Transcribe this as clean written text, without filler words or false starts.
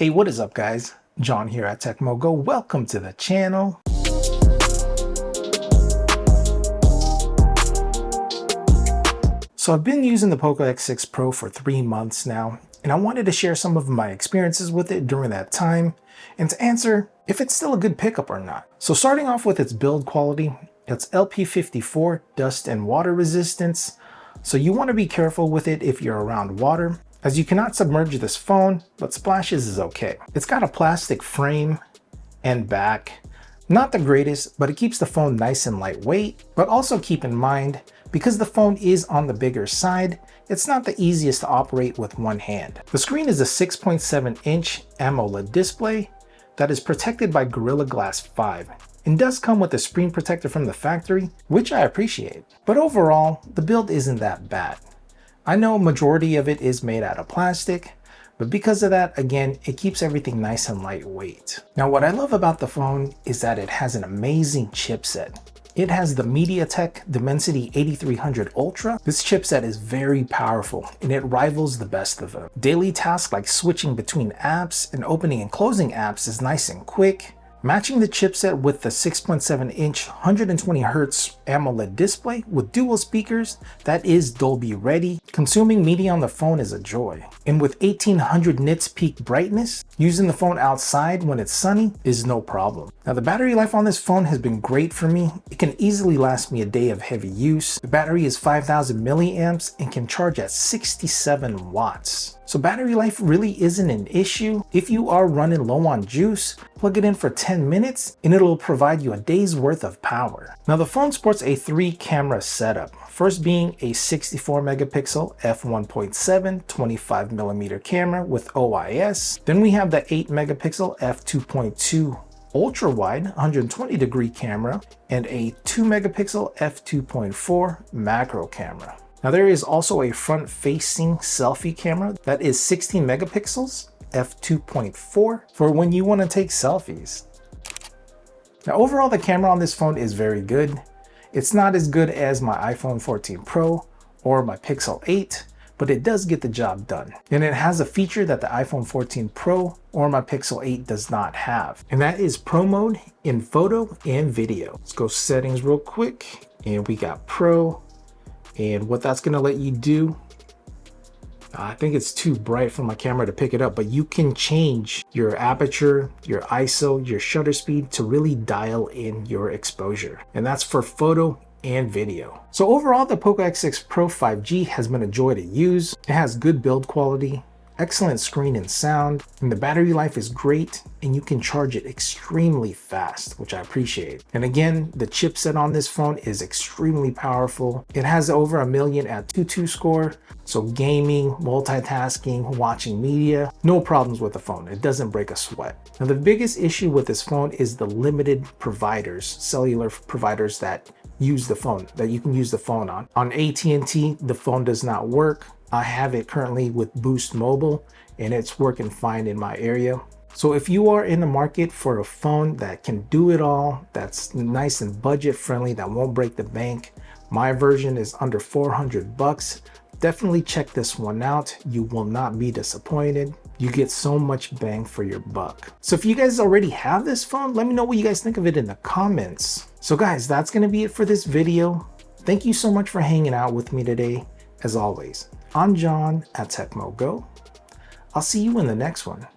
Hey, what is up guys? John here at Tekmogo. Welcome to the channel. So I've been using the Poco X6 Pro for 3 months now, and I wanted to share some of my experiences with it during that time and to answer if it's still a good pickup or not. So starting off with its build quality, it's LP54 dust and water resistance. So you want to be careful with it if you're around water, as you cannot submerge this phone, but splashes is okay. It's got a plastic frame and back. Not the greatest, but it keeps the phone nice and lightweight. But also keep in mind, because the phone is on the bigger side, it's not the easiest to operate with one hand. The screen is a 6.7-inch AMOLED display that is protected by Gorilla Glass 5 and does come with a screen protector from the factory, which I appreciate. But overall, the build isn't that bad. I know majority of it is made out of plastic, but because of that, again, it keeps everything nice and lightweight. Now, what I love about the phone is that it has an amazing chipset. It has the MediaTek Dimensity 8300 Ultra. This chipset is very powerful and it rivals the best of them. Daily tasks like switching between apps and opening and closing apps is nice and quick. Matching the chipset with the 6.7-inch 120Hz AMOLED display with dual speakers that is Dolby ready, consuming media on the phone is a joy. And with 1800 nits peak brightness, using the phone outside when it's sunny is no problem. Now the battery life on this phone has been great for me. It can easily last me a day of heavy use. The battery is 5000 milliamps and can charge at 67 watts. So battery life really isn't an issue. If you are running low on juice, plug it in for 10 minutes and it'll provide you a day's worth of power. Now the phone sports a 3-camera setup. First being a 64 megapixel f1.7 25mm camera with OIS. Then we have the 8 megapixel f2.2 ultra wide 120 degree camera and a 2 megapixel f2.4 macro camera. Now there is also a front-facing selfie camera that is 16 megapixels, f2.4 for when you want to take selfies. Now overall, the camera on this phone is very good. It's not as good as my iPhone 14 Pro or my Pixel 8, but it does get the job done. And it has a feature that the iPhone 14 Pro or my Pixel 8 does not have, and that is Pro mode in photo and video. Let's go settings real quick, and we got Pro. And what that's going to let you do, I think it's too bright for my camera to pick it up, but you can change your aperture, your ISO, your shutter speed to really dial in your exposure. And that's for photo and video. So overall, the Poco X6 Pro 5G has been a joy to use. It has good build quality, excellent screen and sound, and the battery life is great, and you can charge it extremely fast, which I appreciate. And again, the chipset on this phone is extremely powerful. It has over 1 million at 2.2 score, so gaming, multitasking, watching media, no problems with the phone. It doesn't break a sweat. Now the biggest issue with this phone is the limited providers, cellular providers that use the phone, that you can use the phone on. On AT&T, the phone does not work. I have it currently with Boost Mobile and it's working fine in my area. So if you are in the market for a phone that can do it all, that's nice and budget friendly, that won't break the bank, my version is under 400 bucks. Definitely check this one out. You will not be disappointed. You get so much bang for your buck. So if you guys already have this phone, let me know what you guys think of it in the comments. So guys, that's going to be it for this video. Thank you so much for hanging out with me today. As always, I'm John at Tekmogo. I'll see you in the next one.